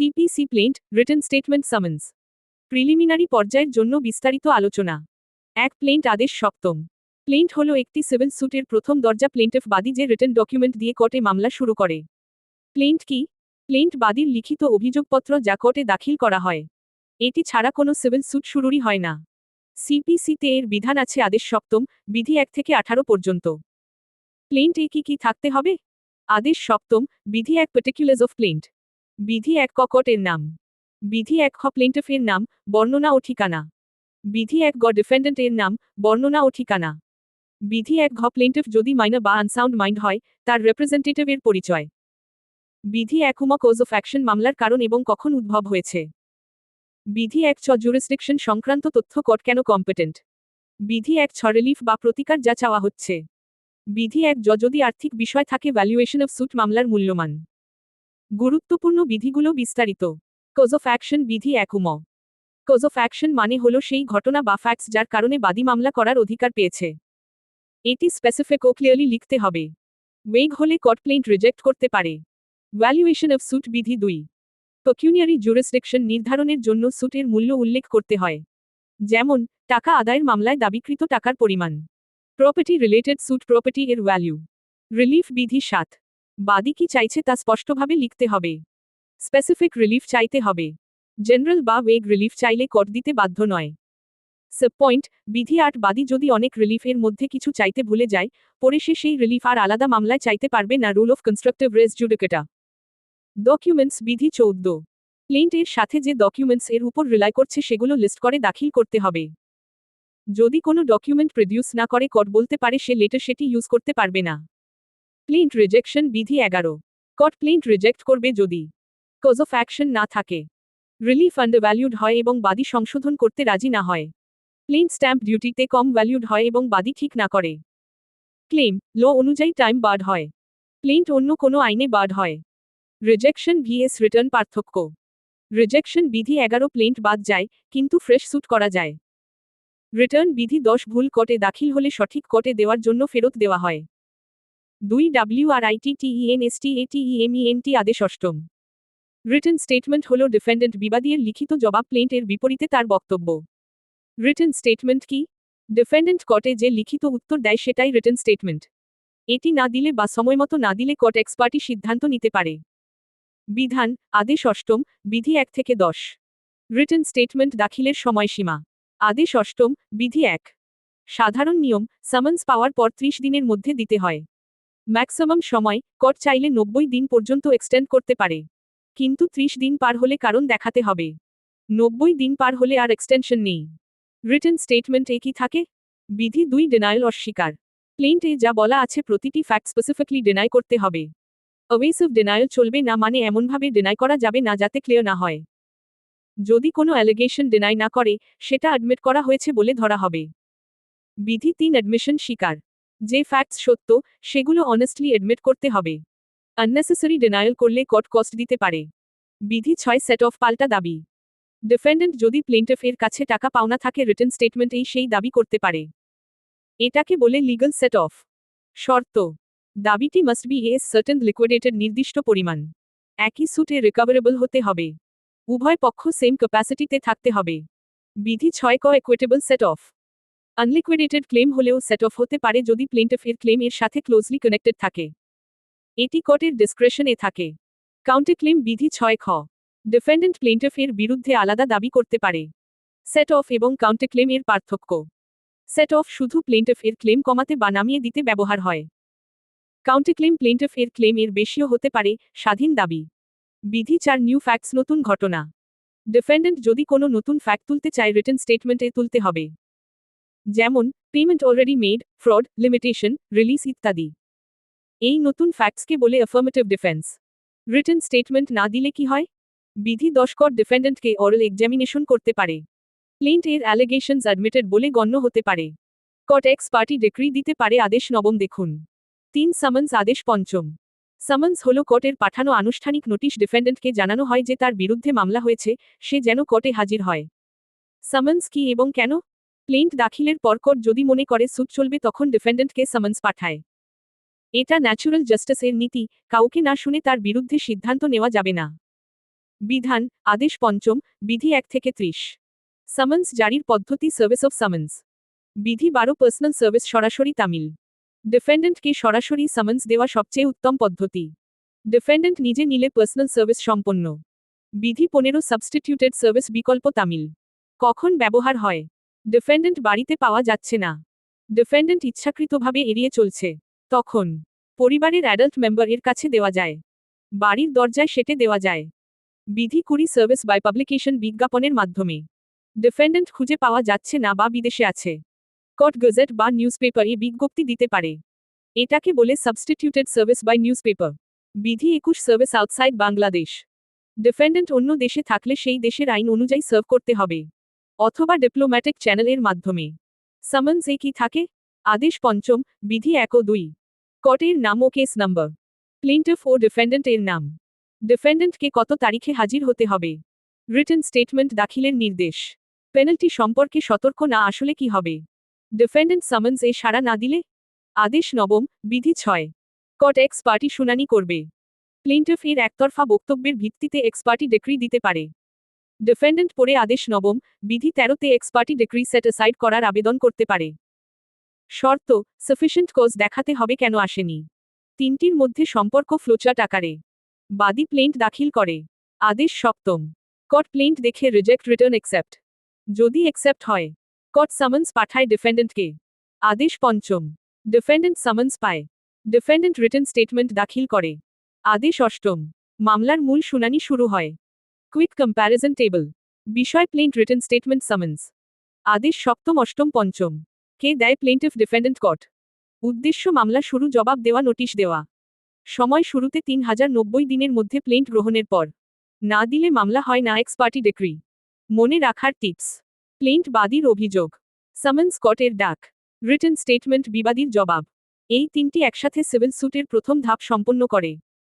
CPC plant written statement someone's preliminary পর্যায়ের জন্য বিস্তারিত আলোচনা। এক প্লেন্ট আদেশ সপ্তম। প্লেন্ট হল একটি সিভিল স্যুটের প্রথম দরজা প্লেন্টিফ বাদী যে রিটেন ডকুমেন্ট দিয়ে কোর্টে মামলা শুরু করে। প্লেন্ট কি? প্লেন্ট বাদীর লিখিত অভিযোগপত্র যা কোর্টে দাখিল করা হয়। এটি ছাড়া কোনো সিভিল স্যুট শুরুই হয় না। সিপিসিতে এর বিধান আছে আদেশ সপ্তম, বিধি 1 থেকে 18 পর্যন্ত। প্লেন্ট এ কি থাকতে হবে? আদেশ সপ্তম, বিধি 1 পার্টিকুলার্স অফ প্লেন্ট। বিধি 1 ক কোর্টের নাম। বিধি 1 খ প্লেন্টিফ এর নাম, বর্ণনা ও ঠিকানা। বিধি 1 গ ডিফেন্ডেন্ট এর নাম, বর্ণনা ও ঠিকানা। বিধি 1 ঘ প্লেন্টিফ যদি মাইনর বা আনসাউন্ড মাইন্ড হয়, তার রিপ্রেজেন্টেটিভ এর পরিচয়। বিধি 1 উম কোজ অফ অ্যাকশন মামলার কারণ এবং কখন উদ্ভব হয়েছে। বিধি 1 ছ জুরিসডিকশন সংক্রান্ত তথ্য কোর্ট কেন কম্পিটেন্ট। বিধি 1 ছ রিলিফ বা প্রতিকার যা চাওয়া হচ্ছে। বিধি 1 যদি আর্থিক বিষয় থাকে ভ্যালুয়েশন অফ স্যুট মামলার মূল্যমান। গুরুত্বপূর্ণ বিধিগুলো বিস্তারিত। কোজ অফ অ্যাকশন বিধি 1 উম কোজ অফ অ্যাকশন মানে হলো সেই ঘটনা বা ফ্যাক্টস যার কারণে বাদী মামলা করার অধিকার পেয়েছে। এটি স্পেসিফিক ও ক্লিয়ারলি লিখতে হবে। ওয়েগ হলে কোর্ট প্লেন্ট রিজেক্ট করতে পারে। ভ্যালুয়েশন অফ স্যুট বিধি 2। পেকিউনিয়ারি জুরিসডিকশন নির্ধারণের জন্য স্যুটের মূল্য উল্লেখ করতে হয়। যেমন, টাকা আদায়ের মামলায় দাবিকৃত টাকার পরিমাণ। প্রপার্টি রিলেটেড স্যুট প্রপার্টি এর ভ্যালু। রিলিফ বিধি 7। বাদী কি চাইছে তা স্পষ্টভাবে লিখতে হবে। স্পেসিফিক রিলিফ চাইতে হবে। জেনারেল বা ওয়েগ রিলিফ চাইলে কোর্ট দিতে বাধ্য নয়। সাব পয়েন্ট বিধি 8 বাদী যদি অনেক রিলিফ এর মধ্যে কিছু চাইতে ভুলে যায়, পরে সে সেই রিলিফ আর আলাদা মামলায় চাইতে পারবে না। Rule of constructive res judicata. Documents বিধি 14। প্লেন্ট এর সাথে যে ডকুমেন্টস এর উপর রিলাই করছে সেগুলো লিস্ট করে দাখিল করতে হবে। যদি কোনো ডকুমেন্ট প্রডিউস না করে কোর্ট বলতে পারে সে লেটার সেটি ইউজ করতে পারবে না। প্লেন্ট রিজেকশন বিধি 11। কোর্ট প্লেন্ট রিজেক্ট করবে যদি কজ অফ অ্যাকশন না থাকে, রিলিফ আন্ডারভ্যালুড হয় এবং বাদী সংশোধন করতে রাজি না হয়, প্লেন্ট স্ট্যাম্প ডিউটিতে কম ভ্যালুড হয় এবং বাদী ঠিক না করে, ক্লেম ল অনুযায়ী টাইম বার্ড হয়, প্লেন্ট অন্য কোনো আইনে বার্ড হয়। রিজেকশন ভিএস রিটার্ন পার্থক্য। রিজেকশন বিধি 11 প্লেন্ট বাদ যায়, কিন্তু ফ্রেশ স্যুট করা যায়। রিটার্ন বিধি 10 ভুল কোর্টে দাখিল হলে সঠিক কোর্টে দেওয়ার জন্য ফেরত দেওয়া হয়। 2 WRITTENSTATEMENT আদেশ অষ্টম। রিটেন স্টেটমেন্ট হল ডিফেন্ডেন্ট বিবাদীর লিখিত জবাব প্লেন্ট এর বিপরীতে তার বক্তব্য। রিটেন স্টেটমেন্ট কি? ডিফেন্ডেন্ট কোর্টে যে লিখিত উত্তর দেয় সেটাই রিটেন স্টেটমেন্ট। এটি না দিলে বা সময়মতো না দিলে কোর্ট এক্সপার্টি সিদ্ধান্ত নিতে পারে। বিধান আদেশ অষ্টম, বিধি 1 থেকে 10। রিটেন স্টেটমেন্ট দাখিলের সময়সীমা। আদেশ অষ্টম, বিধি 1। সাধারণ নিয়ম, সামন্স পাওয়ার পর 30 দিনের মধ্যে দিতে হয়। ম্যাক্সিমাম সময়, কোর্ট চাইলে 90 দিন পর্যন্ত এক্সটেন্ড করতে পারে। কিন্তু 30 দিন পার হলে কারণ দেখাতে হবে। 90 দিন পার হলে আর এক্সটেনশন নেই। রিটেন স্টেটমেন্ট এ কি থাকে? বিধি 2 ডিনায়াল অস্বীকার। প্লেন্ট এ যা বলা আছে প্রতিটি ফ্যাক্ট স্পেসিফিকলি ডিনাই করতে হবে। অবেসিভ ডিনায়াল চলবে না, মানে এমনভাবে ডিনাই করা যাবে না যাতে ক্লিয়ার না হয়। যদি কোনো অ্যালিগেশন ডিনাই না করে, সেটা অ্যাডমিট করা হয়েছে বলে ধরা হবে। বিধি 3 অ্যাডমিশন স্বীকার। যে ফ্যাক্টস সত্য, সেগুলো অনেস্টলি অ্যাডমিট করতে হবে। আননেসেসারি ডিনায়াল করলে কোর্ট কস্ট দিতে পারে। বিধি 6 সেট অফ পাল্টা দাবি। ডিফেন্ডেন্ট যদি প্লেন্টিফ এর কাছে টাকা পাওনা থাকে রিটেন স্টেটমেন্ট এই সেই দাবি করতে পারে। এটাকে বলে লিগ্যাল সেট অফ। শর্ত, দাবিটি must be as certain liquidated নির্দিষ্ট পরিমাণ। একই স্যুটে রিকভারেবল হতে হবে। উভয় পক্ষ সেম ক্যাপাসিটিতে থাকতে হবে। বিধি 6 ক ইকুইটেবল সেট অফ। আনলিকুইডেটেড ক্লেম হলেও সেট অফ হতে পারে যদি প্লেন্টিফ এর ক্লেম এর সাথে ক্লোজলি কানেক্টেড থাকে। এটি কোর্টের ডিসক্রেশনে থাকে। কাউন্টার ক্লেম বিধি 6 খ। ডিফেন্ডেন্ট প্লেন্টিফ এর বিরুদ্ধে আলাদা দাবি করতে পারে। সেট অফ এবং কাউন্টার ক্লেম এর পার্থক্য। সেট অফ শুধু প্লেন্টিফ এর ক্লেম কমাতে বা নামিয়ে দিতে ব্যবহার হয়। কাউন্টার ক্লেম প্লেন্টিফ এর ক্লেম এর বেশিও হতে পারে, স্বাধীন দাবি। বিধি 4 নিউ ফ্যাক্টস নতুন ঘটনা। ডিফেন্ডেন্ট যদি কোনো নতুন ফ্যাক্ট তুলতে চায় রিটেন স্টেটমেন্টে তুলতে হবে। যেমন, payment already made, fraud, limitation, release ইত্যাদি। এই নতুন ফ্যাক্টসকে বলে অ্যাফার্মেটিভ ডিফেন্স। রিটেন স্টেটমেন্ট না দিলে কি হয়? বিধি 10 কোর্ট ডিফেন্ডেন্টকে অরাল এক্সামিনেশন করতে পারে। প্লেন্ট এর অ্যালিগেশনস অ্যাডমিটেড বলে গণ্য হতে পারে। কোর্ট এক্স পার্টি ডিক্রি দিতে পারে। আদেশ নবম দেখুন। 3 সামন্স আদেশ পঞ্চম। সামন্স হল কোর্টের পাঠানো আনুষ্ঠানিক নোটিশ, ডিফেন্ডেন্টকে জানানো হয় যে তার বিরুদ্ধে মামলা হয়েছে, সে যেন কোর্টে হাজির হয়। সামন্স কি এবং কেন? প্লেন্ট দাখিলের পর কোর্ট যদি মনে করে স্যুট চলবে তখন ডিফেন্ডেন্টকে সামন্স পাঠায়। এটা ন্যাচুরাল জাস্টিস এর নীতি, কাউকে না শুনে তার বিরুদ্ধে সিদ্ধান্ত নেওয়া যাবে না। বিধান, আদেশ পঞ্চম, বিধি 1 থেকে 30। সামন্স জারির পদ্ধতি সার্ভিস অফ সামন্স। বিধি 12 পার্সোনাল সার্ভিস সরাসরি তামিল। ডিফেন্ডেন্টকে সরাসরি সামন্স দেওয়া সবচেয়ে উত্তম পদ্ধতি। ডিফেন্ডেন্ট নিজে নিলে পার্সোনাল সার্ভিস সম্পন্ন। বিধি 15 সাবস্টিটিউটেড সার্ভিস বিকল্প তামিল। কখন ব্যবহার হয়? ডিফেন্ডেন্ট বাড়িতে পাওয়া যাচ্ছে না, ডিফেন্ডেন্ট ইচ্ছাকৃতভাবে এড়িয়ে চলছে, তখন পরিবারের অ্যাডাল্ট মেম্বার এর কাছে দেওয়া যায়, বাড়ির দরজায় সেটে দেওয়া যায়। বিধি 20 সার্ভিস বাই পাবলিকেশন বিজ্ঞাপনের মাধ্যমে। ডিফেন্ডেন্ট খুঁজে পাওয়া যাচ্ছে না বা বিদেশে আছে, কোর্ট গেজেট বা নিউজপেপারে বিজ্ঞপ্তি দিতে পারে। এটাকে বলে সাবস্টিটিউটেড সার্ভিস বাই নিউজপেপার। বিধি 21 সার্ভিস আউটসাইড বাংলাদেশ। ডিফেন্ডেন্ট অন্য দেশে থাকলে সেই দেশের আইন অনুযায়ী সার্ভ করতে হবে, অথবা ডিপ্লোম্যাটিক চ্যানেলের মাধ্যমে। সামন্স এ কি থাকে? আদেশ পঞ্চম, বিধি 1 ও 2। কোর্টের নাম ও কেস নাম্বার। প্লেইন্টিফ ও ডিফেন্ডেন্ট এর নাম। ডিফেন্ডেন্টকে কত তারিখে হাজির হতে হবে। রিটেন স্টেটমেন্ট দাখিলের নির্দেশ। পেনাল্টি সম্পর্কে সতর্ক না আসলে কি হবে। ডিফেন্ডেন্ট সামন্স এ সাড়া না দিলে। আদেশ নবম, বিধি 6। কোর্ট এক্স পার্টি শুনানি করবে। প্লেইন্টিফ এর একতরফা বক্তব্যের ভিত্তিতে এক্স পার্টি ডিক্রি দিতে পারে। ডিফেন্ডেন্ট পরে আদেশ নবম, বিধি 13 তে x party decree set aside করার আবেদন করতে পারে। শর্ত, সাফিসিয়েন্ট কজ দেখাতে হবে কেন আসেনি। তিনটির মধ্যে সম্পর্ক ফ্লোচার্ট আকারে। বাদী প্লেন্ট দাখিল করে। আদেশ সপ্তম, কোর্ট প্লেন্ট দেখে রিজেক্ট রিটার্ন অ্যাকসেপ্ট। যদি অ্যাকসেপ্ট হয়, কোর্ট সামন্স পাঠায় ডিফেন্ডেন্টকে। আদেশ পঞ্চম, ডিফেন্ডেন্ট সামন্স পায়, ডিফেন্ডেন্ট রিটেন স্টেটমেন্ট দাখিল করে। আদেশ অষ্টম, মামলার মূল শুনানি শুরু হয়। Quick comparison table. বিষয় প্লেন্ট রিটেন স্টেটমেন্ট সামন্স। আদেশ সপ্তম অষ্টম পঞ্চম। কে দেয় প্লেন্টিফ ডিফেন্ডেন্ট কোর্ট। উদ্দেশ্য মামলা শুরু জবাব দেওয়া নোটিশ দেওয়া। সময় শুরুতে 3090 দিনের মধ্যে প্লেন্ট গ্রহণের পর। না দিলে মামলা হয় না এক্স পার্টি ডিক্রি। মনে রাখার টিপস। প্লেন্ট বাদীর অভিযোগ, সামন্স কোর্টের ডাক, রিটেন স্টেটমেন্ট বিবাদীর জবাব। এই তিনটি একসাথে সিভিল স্যুটের প্রথম ধাপ সম্পন্ন করে।